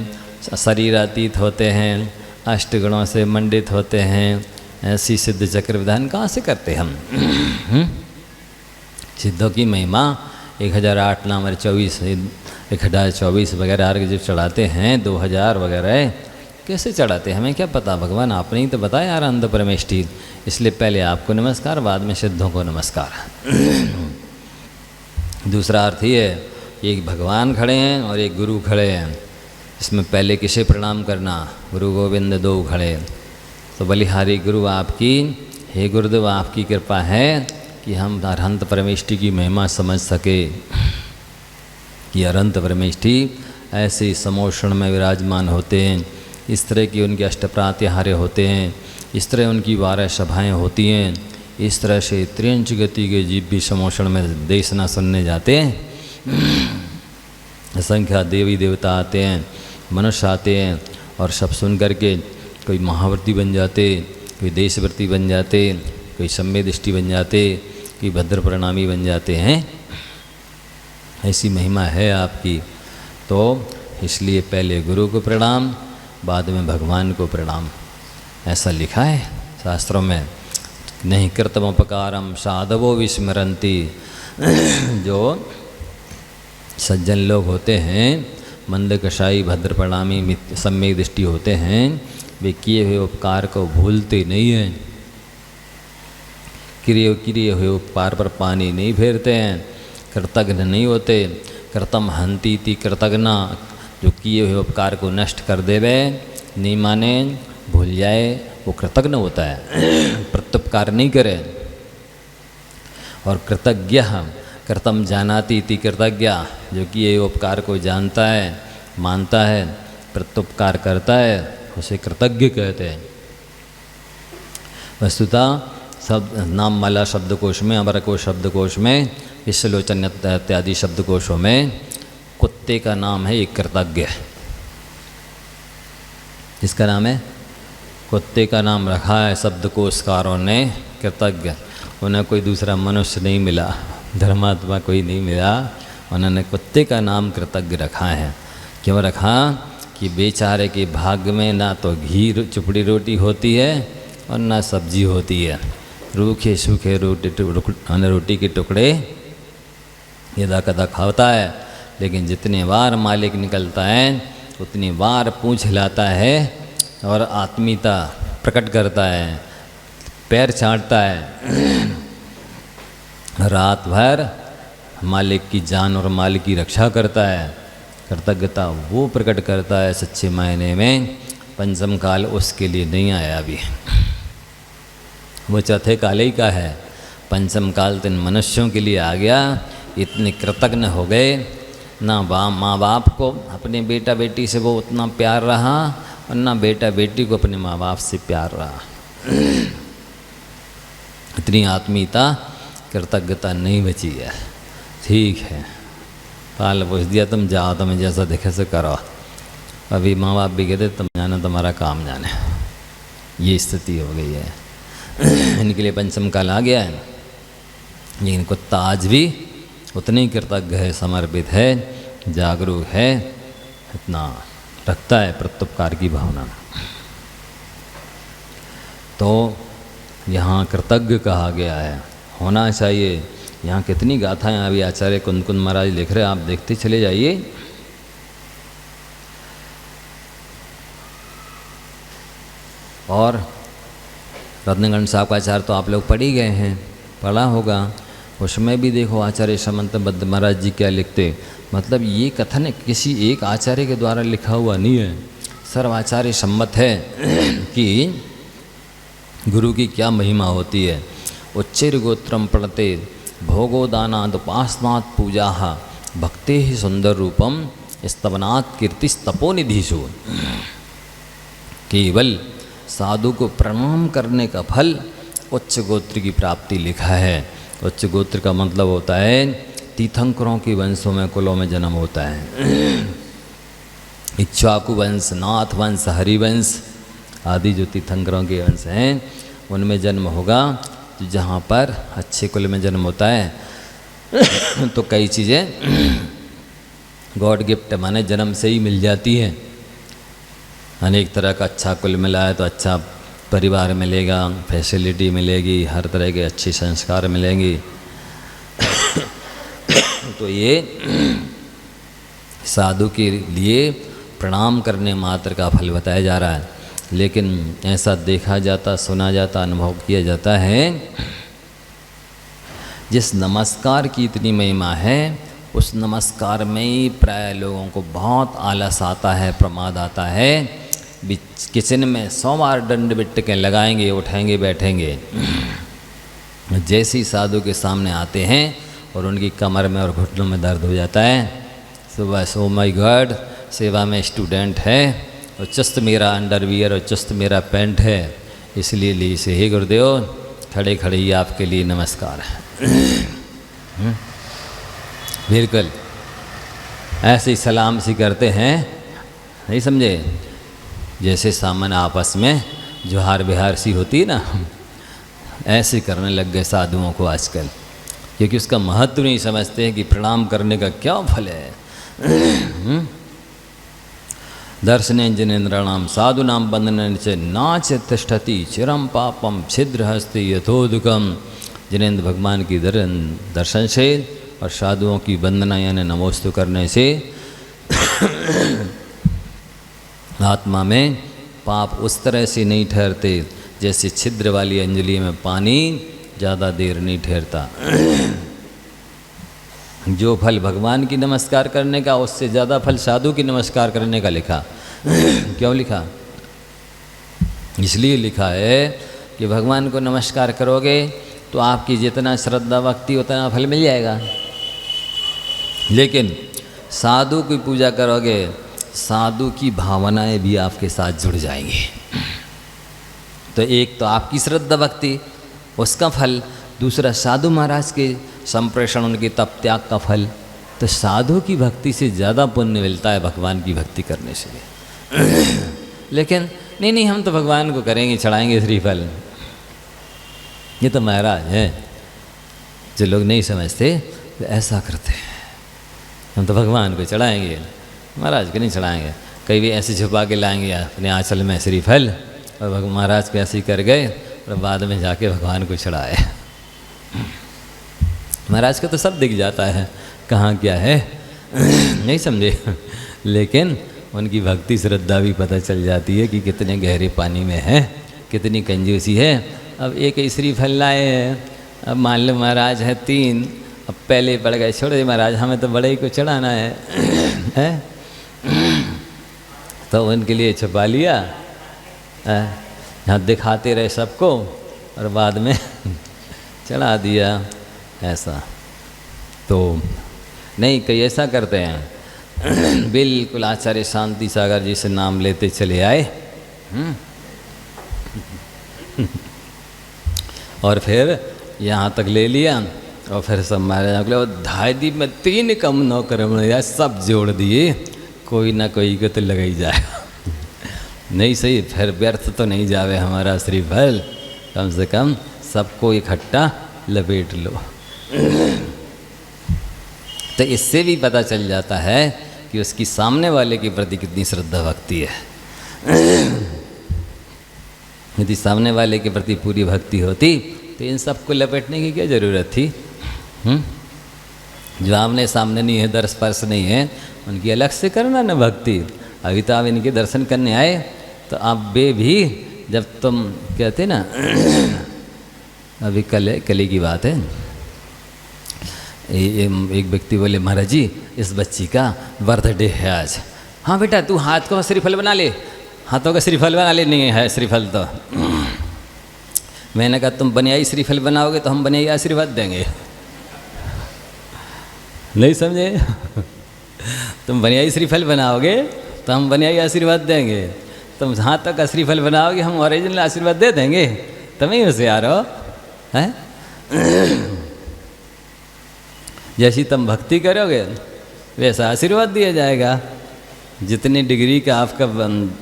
शरीरातीत होते हैं, अष्टगुणों से मंडित होते हैं। ऐसी सिद्ध चक्र विधान कहाँ से करते हम। सिद्धों की महिमा 1008 नाम और 1024 वगैरह अर्घ जो चढ़ाते हैं, 2000 वगैरह कैसे चढ़ाते हैं हमें क्या पता। भगवान आपने ही तो बताया अरहंत परमेष्ठी, इसलिए पहले आपको नमस्कार, बाद में सिद्धों को नमस्कार। दूसरा अर्थ ये है, एक भगवान खड़े हैं और एक गुरु खड़े हैं। इसमें पहले किसे प्रणाम करना, गुरु गोविंद दो खड़े। तो बलिहारी गुरु आपकी, हे गुरुदेव आपकी कृपा है कि हम अरहंत परमेष्ठी की महिमा समझ सके, कि अरहंत परमेष्ठी ऐसे समोषण में विराजमान होते हैं, इस तरह की उनके अष्टप्रात्याहार्य होते हैं, इस तरह उनकी 12 सभाएँ होती हैं, इस तरह से त्रियंच गति के जीव भी समोषण में देशना सुनने जाते हैं। असंख्या देवी देवता आते हैं, मनुष्य आते हैं, और सब सुन करके कोई महाव्रती बन जाते, कोई देशव्रती बन जाते, कोई सम्य दृष्टि बन जाते, कोई भद्र प्रणामी बन जाते हैं। ऐसी महिमा है आपकी। तो इसलिए पहले गुरु को प्रणाम, बाद में भगवान को प्रणाम, ऐसा लिखा है शास्त्रों में। नहीं कृतमोपकारम साधवो विस्मरन्ति। जो सज्जन लोग होते हैं, मंद कषाई भद्र प्रणामी सम्यक दृष्टि होते हैं, वे किए हुए उपकार को भूलते नहीं हैं, किए हुए उपकार पर पानी नहीं फेरते हैं, कृतज्ञ नहीं होते। कृतम हंती ती कृतज्ञना, जो किए हुए उपकार को नष्ट कर देवे, नहीं माने, भूल जाए, वो कृतज्ञ होता है, प्रत्युपकार नहीं करे। और कृतज्ञ कृतम जानाति इति कृतज्ञ, जो किए हुए उपकार को जानता है, मानता है, प्रत्युपकार करता है, उसे कृतज्ञ कहते हैं। वस्तुतः शब्द नाममाला शब्दकोश में, अमरकोश शब्दकोश में, विश्वलोचन इत्यादि शब्दकोशों में कुत्ते का नाम है एक कृतज्ञ। किसका नाम है? कुत्ते का नाम रखा है शब्दकोशकारों ने कृतज्ञ। उन्हें कोई दूसरा मनुष्य नहीं मिला, धर्मात्मा कोई नहीं मिला, उन्होंने कुत्ते का नाम कृतज्ञ रखा है। क्यों रखा? कि बेचारे के भाग्य में ना तो घी चुपड़ी रोटी होती है और ना सब्जी होती है, रूखे सूखे रोटी के टुकड़े यदा कदा खाता है। लेकिन जितने बार मालिक निकलता है उतनी बार पूंछ हिलाता है और आत्मीयता प्रकट करता है, पैर छाँटता है, रात भर मालिक की जान और माल की रक्षा करता है। कृतज्ञता वो प्रकट करता है सच्चे मायने में। पंचम काल उसके लिए नहीं आया अभी, वो चौथे काल ही का है। पंचम काल तो इन मनुष्यों के लिए आ गया। इतने कृतज्ञ हो गए, ना माँ बाप को अपने बेटा बेटी से वो उतना प्यार रहा और ना बेटा बेटी को अपने माँ बाप से प्यार रहा। इतनी आत्मीयता कृतज्ञता नहीं बची है। ठीक है, काल पूछ दिया तुम जाओ, तुम्हें जैसा देखे से करो। अभी माँ बाप भी कहते तुम जाना, तुम्हारा काम जाने। ये स्थिति हो गई है। इनके लिए पंचम काल आ गया है। लेकिन कुत्ता आज भी उतने ही कृतज्ञ है, समर्पित है, जागरूक है, इतना रखता है प्रत्युपकार की भावना। तो यहाँ कृतज्ञ कहा गया है, होना चाहिए। यहाँ कितनी गाथाएं अभी आचार्य कुंद कुंद महाराज लिख रहे हैं, आप देखते चले जाइए। और रत्नगण साहब का आचार्य तो आप लोग पढ़ ही गए हैं, पढ़ा होगा। उसमें भी देखो आचार्य समंत बद्ध महाराज जी क्या लिखते, मतलब ये कथन किसी एक आचार्य के द्वारा लिखा हुआ नहीं है, सर्वाचार्य सम्मत है कि गुरु की क्या महिमा होती है। उच्चैर गोत्रम पढ़ते भोगोदानाद उपासनात् पूजा भक्ति ही सुंदर रूपम स्तवनात् कीर्तिस्तपोनिधिषु। केवल साधु को प्रणाम करने का फल उच्च गोत्र की प्राप्ति लिखा है। उच्च गोत्र का मतलब होता है तीर्थंकरों के वंशों में, कुलों में जन्म होता है। इक्ष्वाकु वंश, नाथ वंश, हरिवंश आदि जो तीर्थंकरों के वंश हैं उनमें जन्म होगा। तो जहाँ पर अच्छे कुल में जन्म होता है तो कई चीज़ें गॉड गिफ्ट माने जन्म से ही मिल जाती है। अनेक तरह का अच्छा कुल मिला है तो अच्छा परिवार मिलेगा, फैसिलिटी मिलेगी, हर तरह के अच्छे संस्कार मिलेंगे। तो ये साधु के लिए प्रणाम करने मात्र का फल बताया जा रहा है। लेकिन ऐसा देखा जाता, सुना जाता, अनुभव किया जाता है, जिस नमस्कार की इतनी महिमा है उस नमस्कार में ही प्राय लोगों को बहुत आलस आता है, प्रमाद आता है। किचन में 100 बार दंड बिट्टकें लगाएंगे, उठेंगे, बैठेंगे। जैसे ही साधु के सामने आते हैं और उनकी कमर में और घुटनों में दर्द हो जाता है, सुबह सो माय गॉड सेवा में स्टूडेंट है और चुस्त मेरा अंडरवियर और चुस्त मेरा पैंट है, इसलिए ली से हे गुरुदेव खड़े खड़े ही आपके लिए नमस्कार है। बिल्कुल ऐसे ही सलाम सी करते हैं, नहीं समझे? जैसे सामान्य आपस में जोहार बिहार सी होती है ना, ऐसे करने लग गए साधुओं को आजकल, क्योंकि उसका महत्व नहीं समझते हैं कि प्रणाम करने का क्या फल है। दर्शने जिनेन्द्राणाम साधुनाम बंधन च नाच तिष्ठति चिरम पापम छिद्र हस्ति यथोदुकम। जिनेन्द्र भगवान की दर्शन से और साधुओं की वंदना यानी नमोस्तु करने से आत्मा में पाप उस तरह से नहीं ठहरते जैसे छिद्र वाली अंजलि में पानी ज़्यादा देर नहीं ठहरता। जो फल भगवान की नमस्कार करने का उससे ज़्यादा फल साधु की नमस्कार करने का लिखा। क्यों लिखा? इसलिए लिखा है कि भगवान को नमस्कार करोगे तो आपकी जितना श्रद्धा भक्ति उतना फल मिल जाएगा। लेकिन साधु की पूजा करोगे, साधु की भावनाएं भी आपके साथ जुड़ जाएंगी। तो एक तो आपकी श्रद्धा भक्ति उसका फल, दूसरा साधु महाराज के संप्रेषण उनके तप त्याग का फल। तो साधु की भक्ति से ज़्यादा पुण्य मिलता है भगवान की भक्ति करने से। लेकिन नहीं हम तो भगवान को करेंगे, चढ़ाएंगे श्रीफल, ये तो महाराज है। जो लोग नहीं समझते तो ऐसा करते हैं, हम तो भगवान को चढ़ाएंगे, महाराज को नहीं चढ़ाएंगे। कई भी ऐसे छुपा के लाएंगे अपने आंचल में श्रीफल और महाराज को ऐसे ही कर गए और बाद में जाके भगवान को चढ़ाए। महाराज को तो सब दिख जाता है कहाँ क्या है, नहीं समझे? लेकिन उनकी भक्ति श्रद्धा भी पता चल जाती है कि कितने गहरे पानी में है, कितनी कंजूसी है। अब एक ही श्रीफल लाए हैं, अब मान लो महाराज है 3, अब पहले पड़ गए, छोड़ दे महाराज हमें तो बड़े ही को चढ़ाना है, तो उनके लिए छुपा लिया, यहाँ दिखाते रहे सबको और बाद में चढ़ा दिया। ऐसा तो नहीं, कई ऐसा करते हैं बिल्कुल आचार्य शांति सागर जी से नाम लेते चले आए और फिर यहाँ तक ले लिया और फिर सब महाराज अगले 2.5 दिन में 3 कम नौकर या सब जोड़ दिए, कोई ना कोई को तो लगा ही जाएगा। नहीं सही, फिर व्यर्थ तो नहीं जावे हमारा श्रीफल, कम से कम सबको इकट्ठा लपेट लो। तो इससे भी पता चल जाता है कि उसकी सामने वाले के प्रति कितनी श्रद्धा भक्ति है। यदि सामने वाले के प्रति पूरी भक्ति होती तो इन सबको लपेटने की क्या ज़रूरत थी? जो आमने सामने नहीं है, दर्श स्पर्श नहीं है, उनकी अलग से करना न भक्ति। अभी तो आप इनके दर्शन करने आए तो आप बे भी जब तुम कहते ना अभी कल की बात है, एक व्यक्ति बोले महाराज जी इस बच्ची का बर्थडे है आज। हाँ बेटा तू हाथ को श्रीफल बना ले, हाथों का श्रीफल बना ले। नहीं है श्रीफल तो। मैंने कहा तुम बनियाई श्रीफल बनाओगे तो हम बनियाई आशीर्वाद देंगे। नहीं समझे? तुम बनियाई श्रीफल बनाओगे तो हम बनियाई आशीर्वाद देंगे। तुम हाथों का श्रीफल बनाओगे हम ओरिजिनल आशीर्वाद दे देंगे। तुम ही होशियार हो हैं। जैसी तुम भक्ति करोगे वैसा आशीर्वाद दिया जाएगा। जितनी डिग्री का आपका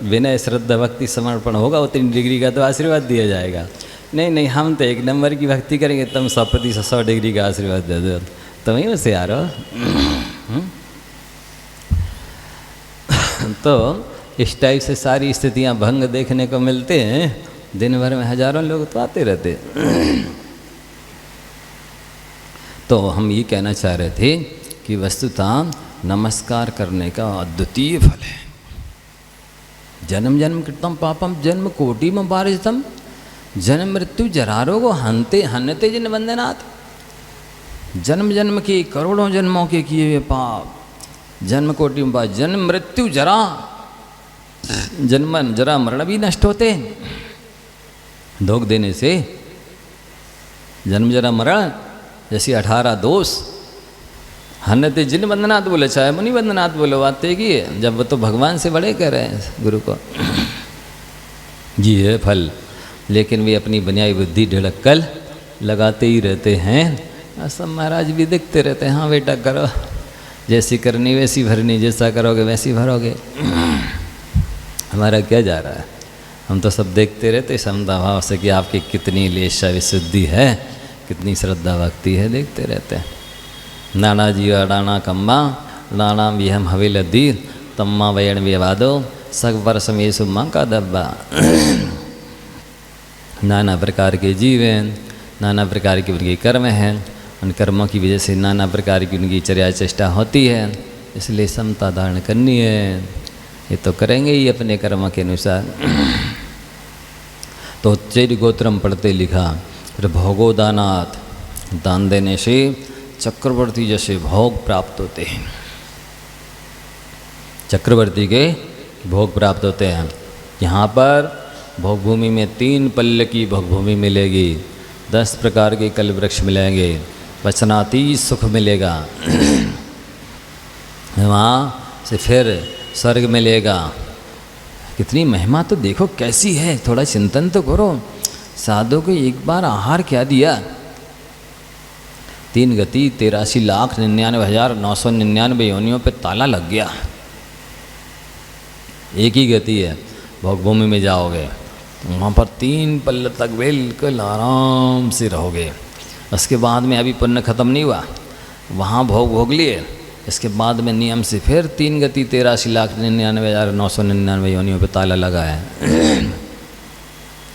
विनय श्रद्धा भक्ति समर्पण होगा उतनी डिग्री का तो आशीर्वाद दिया जाएगा। नहीं नहीं हम तो 1 नंबर की भक्ति करेंगे, तुम 100% 100 डिग्री का आशीर्वाद दे दो। तुम ही होशियार हो। तो इस टाइप से सारी स्थितियां भंग देखने को मिलते हैं। दिन भर में हजारों लोग तो आते रहते। तो हम ये कहना चाह रहे थे कि वस्तुतः नमस्कार करने का अद्वितीय फल है। जन्म जन्म कृतम पापम जन्म कोटि में बारिशतम जन्म मृत्यु जरारोगो हनते हनते जिन वंदनात्। जन्म जन्म के करोड़ों जन्मों के किए हुए पाप, जन्म कोटि में पाप, जन्म मृत्यु जरा, जन्म जरा मरण भी नष्ट होते हैं धोख देने से। जन्म जरा मरण जैसी 18 दोष। हन्नते जिन वंदनाथ बोले चाहे मुनि वंदनाथ बोलो, बात एक ही है। जब वो तो भगवान से बड़े कह रहे हैं गुरु को। जी है फल, लेकिन वे अपनी बनियाई बुद्धि ढड़क्कल लगाते ही रहते हैं। सब महाराज भी देखते रहते हैं, हाँ बेटा करो, जैसी करनी वैसी भरनी, जैसा करोगे वैसी भरोगे। हमारा क्या जा रहा है? हम तो सब देखते रहते समता भाव से कि आपकी कितनी लेशा विशुद्धि है, कितनी श्रद्धा भक्ति है, देखते रहते हैं। नाना जीवा डाना कम्मा नाना विहम हवेल दीर तम्मा वयण विवादो सग वर्ष में सुम्मा का दब्बा। नाना प्रकार के जीव हैं, नाना प्रकार के उनके कर्म हैं, उन कर्मों की वजह से नाना प्रकार की उनकी चर्या चेष्टा होती है। इसलिए समता धारण करनी है। ये तो करेंगे ही अपने कर्म के अनुसार। तो चैर गोत्रम पढ़ते लिखा, फिर भोगोदानाथ, दान देने से चक्रवर्ती जैसे भोग प्राप्त होते हैं। चक्रवर्ती के भोग प्राप्त होते हैं। यहाँ पर भोग भूमि में 3 पल्ल की भोग भूमि मिलेगी, 10 प्रकार के कल वृक्ष मिलेंगे, वचनातीत सुख मिलेगा। वहाँ से फिर स्वर्ग मिलेगा। कितनी महिमा तो देखो कैसी है, थोड़ा चिंतन तो करो। साधु को एक बार आहार क्या दिया? 3 गति 83,99,999 योनियों पे ताला लग गया। एक ही गति है, भोगभूमि में जाओगे वहाँ पर 3 पल्ल तक बिल्कुल आराम से रहोगे। उसके बाद में अभी पुण्य खत्म नहीं हुआ, वहाँ भोग लिए। इसके बाद में नियम से फिर 3 गति 83,99,999 योनियों पे ताला लगा है।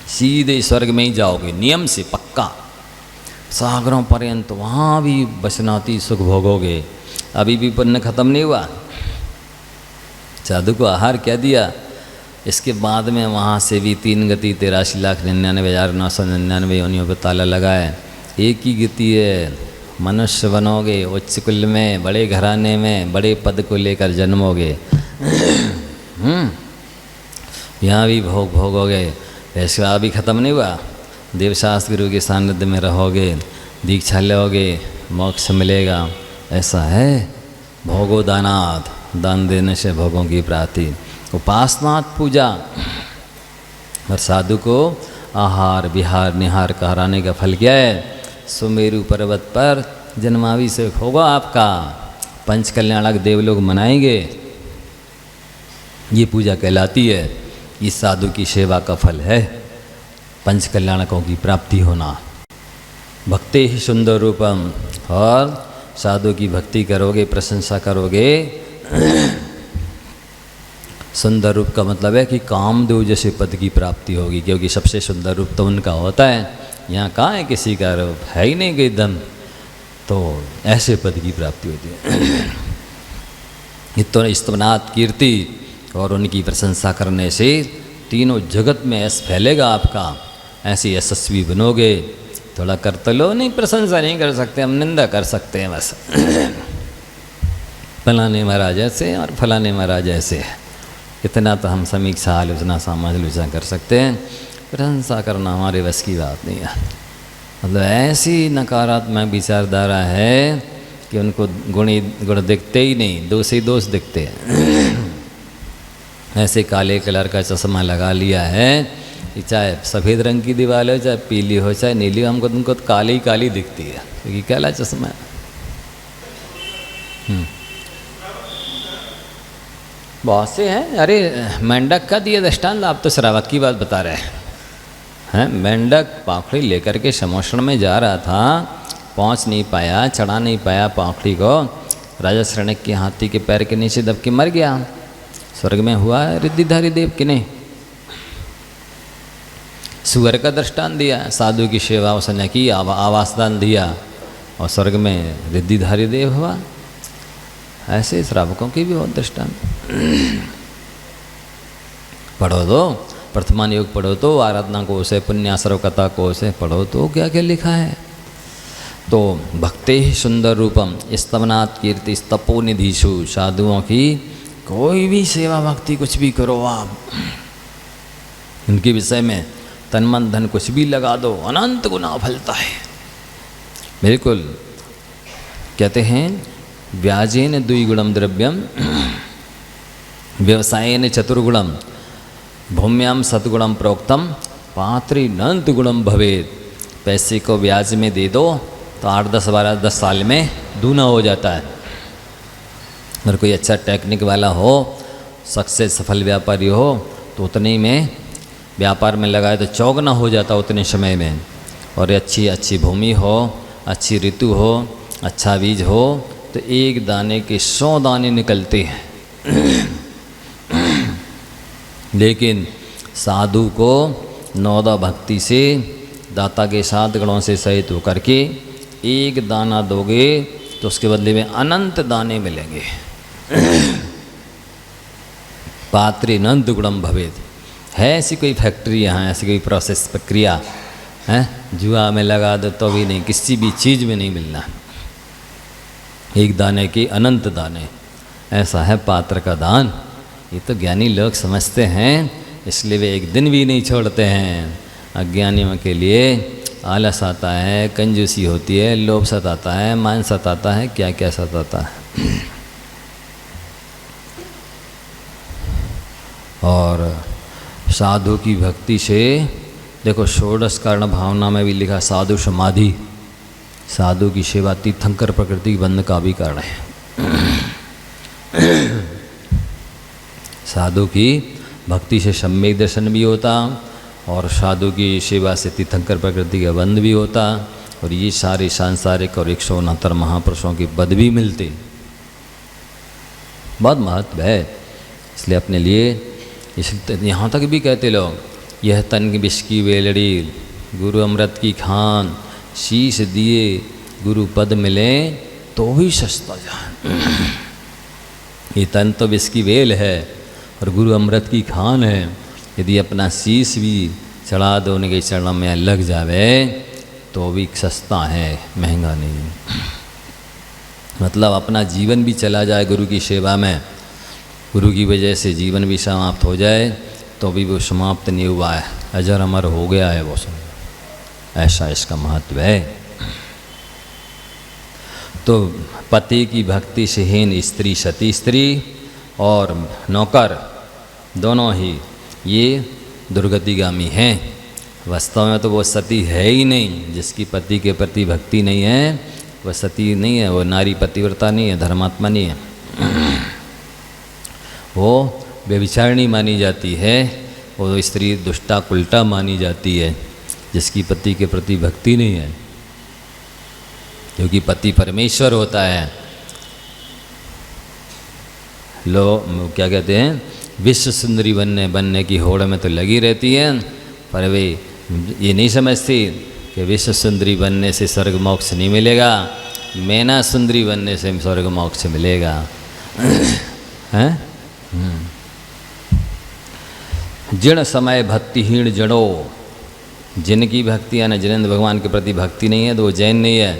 सीधे स्वर्ग में ही जाओगे नियम से पक्का। सागरों पर्यंत वहाँ भी बसनाती सुख भोगोगे। अभी भी पुण्य खत्म नहीं हुआ। साधु को आहार क्या दिया? इसके बाद में वहाँ से भी 3 गति 83,99,999 योनियों पर ताला लगा है। एक ही गति है, मनुष्य बनोगे, उच्च कुल में, बड़े घराने में, बड़े पद को लेकर जन्मोगे। यहाँ भी भोग भोगोगे। ऐसा अभी खत्म नहीं हुआ। देवशास्त्र गुरु के सानिध्य में रहोगे, दीक्षा लोगे, मोक्ष मिलेगा। ऐसा है भोगोदानाथ, दान देने से भोगों की प्राप्ति। उपासनाथ पूजा, और साधु को आहार विहार निहार कहराने का फल क्या है? सुमेरु पर्वत पर जन्माभिषेक होगा आपका। पंच कल्याणक देवलोग मनाएंगे। ये पूजा कहलाती है। इस साधु की सेवा का फल है पंच कल्याणकों की प्राप्ति होना। भक्ति ही सुंदर रूपम, और साधु की भक्ति करोगे, प्रशंसा करोगे। सुंदर रूप का मतलब है कि कामदेव जैसे पद की प्राप्ति होगी, क्योंकि सबसे सुंदर रूप तो उनका होता है। यहाँ कहाँ है किसी का रूप? है ही नहीं कोई दम। तो ऐसे पद की प्राप्ति होती है। इतना स्तवनाथ कीर्ति और उनकी प्रशंसा करने से तीनों जगत में ऐसा फैलेगा आपका, ऐसे यशस्वी बनोगे। थोड़ा कर तो लो, नहीं प्रशंसा नहीं कर सकते हम, निंदा कर सकते हैं बस। फलाने महाराज ऐसे और फलाने महाराज ऐसे है, इतना तो हम समीक्षा आलोचना समालोचना कर सकते हैं। प्रशंसा करना हमारे बस की बात नहीं है। मतलब ऐसी नकारात्मक विचारधारा है कि उनको गुण दिखते ही नहीं, दोष ही दोष दिखते हैं। ऐसे काले कलर का चश्मा लगा लिया है कि चाहे सफ़ेद रंग की दीवार हो, चाहे पीली हो, चाहे नीली हो, हमको तुमको तो काली काली दिखती है, क्योंकि काला चश्मा है। बहुत से हैं। अरे मेंढक का दिए दृष्टांत, आप तो श्रावक की बात बता रहे हैं। मेंढक पाखड़ी लेकर के समोषण में जा रहा था, पहुंच नहीं पाया, चढ़ा नहीं पाया पाखड़ी को, राजा शरणक के हाथी के पैर के नीचे दब के मर गया। स्वर्ग में हुआ रिद्धिधारी देव कि नहीं? सुअर का दृष्टांत दिया, साधु की सेवा उसने की, आवास दान दिया और स्वर्ग में रिद्धिधारी देव हुआ। ऐसे श्रावकों की भी बहुत दृष्टांत। पढ़ो तो प्रथमान योग पढ़ो तो, आराधना को से, पुण्यासर्व कथा को से पढ़ो तो क्या क्या लिखा है। तो भक्ते ही सुंदर रूपम स्तवनात् कीर्ति तपोनिधिषु, साधुओं की कोई भी सेवा भक्ति कुछ भी करो आप, इनके विषय में तन मन धन कुछ भी लगा दो, अनंत गुना फलता है। बिल्कुल कहते हैं व्याजेन द्विगुणम द्रव्यम व्यवसायेन चतुर्गुणम भूम्याम सतगुणम प्रोक्तम पात्रीनंत गुणम भवेद। पैसे को ब्याज में दे दो तो 8, 10, 12, 10 साल में दूना हो जाता है। अगर कोई अच्छा टेक्निक वाला हो, सक्सेस सफल व्यापारी हो, तो उतने में व्यापार में लगाए तो चौगुना हो जाता उतने समय में। और अच्छी भूमि हो, अच्छी ऋतु हो, अच्छा बीज हो, तो एक दाने के 100 दाने निकलते हैं। लेकिन साधु को नौदा भक्ति से, दाता के 7 गुणों से सहित होकर के एक दाना दोगे तो उसके बदले में अनंत दाने मिलेंगे। पात्रीनंत गुणम भवेद। है ऐसी कोई फैक्ट्री यहाँ, ऐसी कोई प्रोसेस प्रक्रिया है? जुआ में लगा दो तो भी नहीं, किसी भी चीज़ में नहीं मिलना। एक दाने के अनंत दाने, ऐसा है पात्र का दान। ये तो ज्ञानी लोग समझते हैं, इसलिए वे एक दिन भी नहीं छोड़ते हैं। अज्ञानियों के लिए आलस आता है, कंजूसी होती है, लोभ सताता है, मान सताता है, क्या क्या सताता है। और साधु की भक्ति से देखो, षोडश कारण भावना में भी लिखा साधु समाधि। साधु की सेवा तीर्थंकर प्रकृति बंध का भी कारण है। साधु की भक्ति से सम्यक दर्शन भी होता और साधु की सेवा से तीर्थंकर प्रकृति का बंध भी होता, और ये सारे सांसारिक और 169 महापुरुषों की पद भी मिलते। बहुत महत्व है। इसलिए अपने लिए यहाँ तक भी कहते लोग, यह तन की विष की वेलड़ी, गुरु अमृत की खान, शीश दिए गुरु पद मिले तो भी सस्ता जान। ये तन तो विष की वेल है और गुरु अमृत की खान है। यदि अपना शीश भी चढ़ा दो उनके चरणों में लग जावे तो भी सस्ता है, महंगा नहीं। मतलब अपना जीवन भी चला जाए गुरु की सेवा में, गुरु की वजह से जीवन भी समाप्त हो जाए तो भी वो समाप्त नहीं हुआ है, अजर अमर हो गया है वो सब। ऐसा इसका महत्व है। तो पति की भक्ति से हीन स्त्री, सती स्त्री और नौकर दोनों ही ये दुर्गतिगामी हैं। वास्तव में तो वो सती है ही नहीं। जिसकी पति के प्रति भक्ति नहीं है वह सती नहीं है, वो नारी पतिव्रता नहीं है, धर्मात्मा नहीं है। वो व्यभिचारिणी मानी जाती है, वो स्त्री दुष्टा कुल्टा मानी जाती है जिसकी पति के प्रति भक्ति नहीं है। क्योंकि पति परमेश्वर होता है। क्या कहते हैं, विश्व सुंदरी बनने की होड़ में तो लगी रहती है, पर वे ये नहीं समझती कि विश्व सुंदरी बनने से स्वर्ग मोक्ष नहीं मिलेगा, मैना सुंदरी बनने से स्वर्ग मोक्ष मिलेगा। हैं? जिण समय भक्तिहीन जड़ो, जिनकी भक्ति यानी जिनेंद्र भगवान के प्रति भक्ति नहीं है तो वो जैन नहीं है,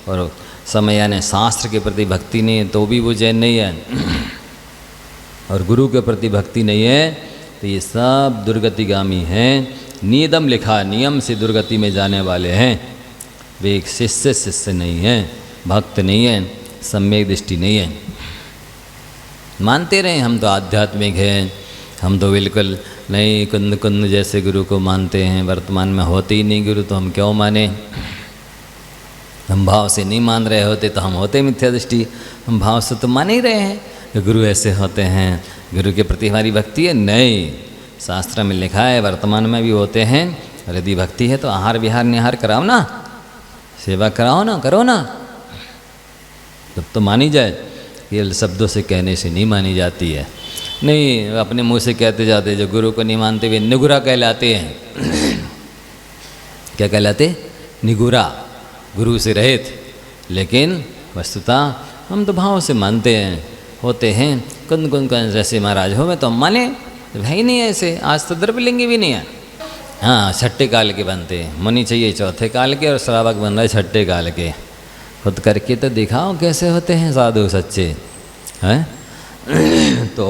और समय यानी शास्त्र के प्रति भक्ति नहीं है तो भी वो जैन नहीं है, और गुरु के प्रति भक्ति नहीं है तो ये सब दुर्गतिगामी हैं। नियदम लिखा, नियम से दुर्गति में जाने वाले हैं। वे एक शिष्य नहीं हैं, भक्त नहीं हैं, सम्यक दृष्टि नहीं है। मानते रहे हम तो आध्यात्मिक हैं, हम तो बिल्कुल नहीं कुंद कुंद जैसे गुरु को मानते हैं, वर्तमान में होते ही नहीं गुरु तो हम क्यों माने। हम भाव से नहीं मान रहे होते तो हम होते मिथ्या दृष्टि, हम भाव से तो मान ही रहे हैं कि गुरु ऐसे होते हैं, गुरु के प्रति हमारी भक्ति है। नहीं, शास्त्र में लिखा है वर्तमान में भी होते हैं, और यदि भक्ति है तो आहार विहार निहार कराओ ना, सेवा कराओ ना, करो ना, तब तो मानी जाए। ये शब्दों से कहने से नहीं मानी जाती है। नहीं, अपने मुंह से कहते जाते, जो गुरु को नहीं मानते वे निगुरा कहलाते हैं। क्या कहलाते? निगुरा, गुरु से रहित। लेकिन वस्तुतः हम तो भाव से मानते हैं, होते हैं। कुंद कुंद कुंद जैसे महाराज हो मैं तो हम माने, है ही नहीं ऐसे। आज तो द्रव्यलिंग भी नहीं है। हाँ, छठे काल के बनते हैं, मुनि चाहिए चौथे काल के, और श्रावक बन रहे छठे काल के। खुद करके तो दिखाओ कैसे होते हैं साधु सच्चे हैं। तो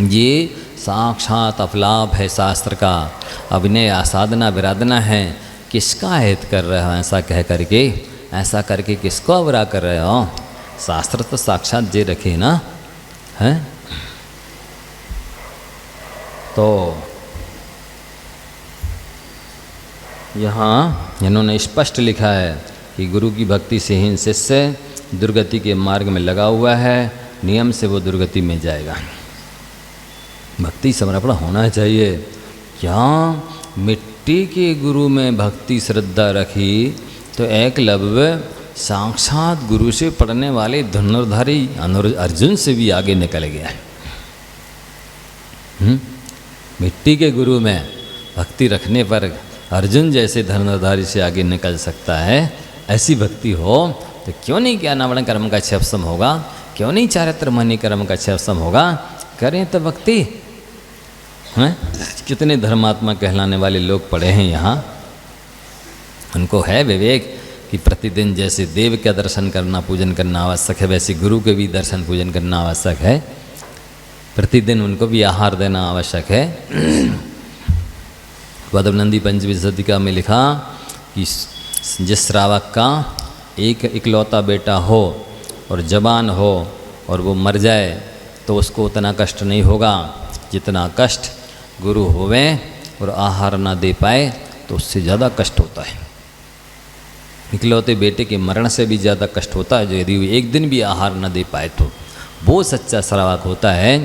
ये साक्षात अपलाप है शास्त्र का, अभिनय आसाधना विराधना है। किसका हित कर रहे हो ऐसा कह करके, ऐसा करके किसको अवरा कर रहे हो? शास्त्र तो साक्षात जे रखे ना है। तो यहाँ इन्होंने स्पष्ट लिखा है कि गुरु की भक्ति से हीन शिष्य दुर्गति के मार्ग में लगा हुआ है, नियम से वो दुर्गति में जाएगा। भक्ति समर्पण होना चाहिए। क्या मिट्टी के गुरु में भक्ति श्रद्धा रखी तो एकलव्य साक्षात गुरु से पढ़ने वाले धनुर्धारी अर्जुन से भी आगे निकल गया। मिट्टी के गुरु में भक्ति रखने पर अर्जुन जैसे धनुर्धारी से आगे निकल सकता है। ऐसी भक्ति हो तो क्यों नहीं ज्ञानावरण कर्म का क्षयपसम होगा, क्यों नहीं चारित्र मणि कर्म का क्षयपसम होगा। करें तो भक्ति हैं। कितने धर्मात्मा कहलाने वाले लोग पड़े हैं यहाँ, उनको है विवेक कि प्रतिदिन जैसे देव का दर्शन करना पूजन करना आवश्यक है, वैसे गुरु के भी दर्शन पूजन करना आवश्यक है। प्रतिदिन उनको भी आहार देना आवश्यक है। पद्मनंदी पंचमी शतिका में लिखा कि जिस श्रावक का एक इकलौता बेटा हो और जवान हो और वो मर जाए तो उसको उतना कष्ट नहीं होगा जितना कष्ट गुरु होवे और आहार ना दे पाए तो उससे ज़्यादा कष्ट होता है। इकलौते बेटे के मरण से भी ज़्यादा कष्ट होता है जो यदि एक दिन भी आहार न दे पाए तो। वो सच्चा श्रावक होता है,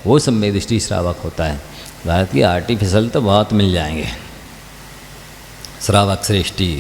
वो सम्यदृष्टि श्रावक होता है। भारत की आर्टिफिशियल तो बहुत मिल जाएंगे श्रावक श्रेष्ठी।